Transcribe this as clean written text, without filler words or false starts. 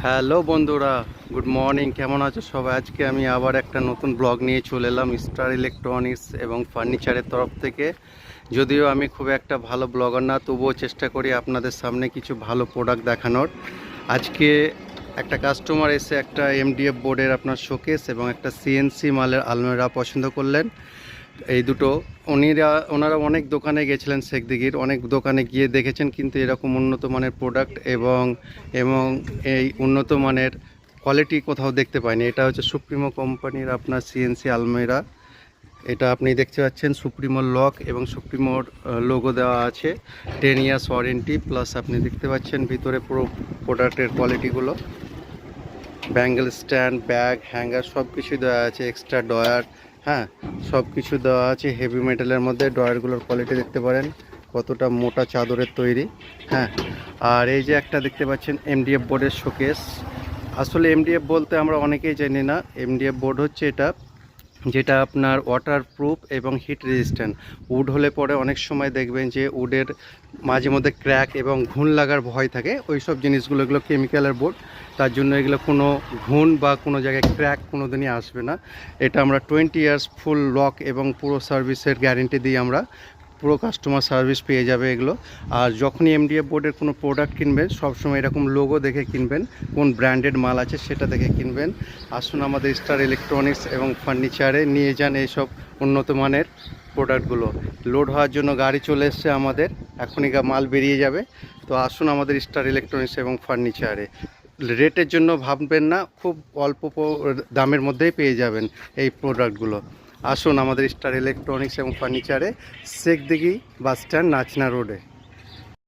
Hello বন্ধুরা, good morning. কেমন আছো সবাই? আজকে আমি আবার একটা নতুন ব্লগ নিয়ে চলে এলাম স্টার ইলেকট্রনিক্স এবং ফার্নিচারের তরফ থেকে। যদিও আমি খুব একটা ভালো ব্লগার না, তবুও চেষ্টা করি আপনাদের সামনে কিছু ভালো প্রোডাক্ট দেখানোর। আজকে একটা কাস্টমার এসে একটা এমডিএফ বোর্ডের আপনার শোকেস এবং একটা সিএনসি মালের আলমিরা পছন্দ করলেন। এই দুটো ওনারা অনেক দোকানে গেছিলেন, শেখদিঘির অনেক দোকানে গিয়ে দেখেছেন, কিন্তু এরকম উন্নত মানের প্রোডাক্ট এবং এবং এই উন্নত মানের কোয়ালিটি কোথাও দেখতে পাইনি। এটা হচ্ছে সুপ্রিমো কোম্পানির আপনার সিএনসি আলমিরা। এটা আপনি দেখতে পাচ্ছেন সুপ্রিমোর লক এবং সুপ্রিমোর লোগো দেওয়া আছে। 10 ইয়ার্স ওয়ারেন্টি প্লাস। আপনি দেখতে পাচ্ছেন ভিতরে পুরো প্রোডাক্টের কোয়ালিটিগুলো, ব্যাঙ্গেল স্ট্যান্ড, ব্যাগ, হ্যাঙ্গার সব কিছু দেওয়া আছে। এক্সট্রা ডয়ার, হ্যাঁ, সব কিছু দেওয়া আছে। হেভি মেটালের মধ্যে ডয়ারগুলোর কোয়ালিটি দেখতে পারেন কতটা মোটা চাদরের তৈরি। হ্যাঁ, আর এই যে একটা দেখতে পাচ্ছেন এমডিএফ বোর্ডের শোকেস। আসলে এমডিএফ বলতে আমরা অনেকেই জানি না। এমডিএফ বোর্ড হচ্ছে এটা, যেটা আপনার ওয়াটার প্রুফ এবং হিট রেজিস্ট্যান্ট। উড হলে পরে অনেক সময় দেখবেন যে উডের মাঝে মধ্যে ক্র্যাক এবং ঘুণ লাগার ভয় থাকে। ওই সব জিনিসগুলো, এগুলো কেমিক্যালের বোর্ড, তার জন্য এগুলো কোনো ঘুণ বা কোনো জায়গায় ক্র্যাক কোনো দিনই আসবে না। এটা আমরা 20 ইয়ার্স ফুল লক এবং পুরো সার্ভিসের গ্যারেন্টি দিই আমরা। পুরো কাস্টমার সার্ভিস পেয়ে যাবে এগুলো। আর যখনই এমডিএফ বোর্ডের কোনো প্রোডাক্ট কিনবেন, সবসময় এরকম লোগো দেখে কিনবেন, কোন ব্র্যান্ডেড মাল আছে সেটা দেখে কিনবেন। আসুন আমাদের স্টার ইলেকট্রনিক্স এবং ফার্নিচারে নিয়ে যান এইসব উন্নত মানের প্রোডাক্টগুলো। লোড হওয়ার জন্য গাড়ি চলে এসছে আমাদের, এখনই মাল বেরিয়ে যাবে। তো আসুন আমাদের স্টার ইলেকট্রনিক্স এবং ফার্নিচারে। রেটের জন্য ভাববেন না, খুব অল্প দামের মধ্যেই পেয়ে যাবেন এই প্রোডাক্টগুলো। আসুন আমাদের স্টার ইলেকট্রনিক্স এবং ফার্নিচারে, শেখদিঘি বাস স্ট্যান্ড, নাচনা রোডে।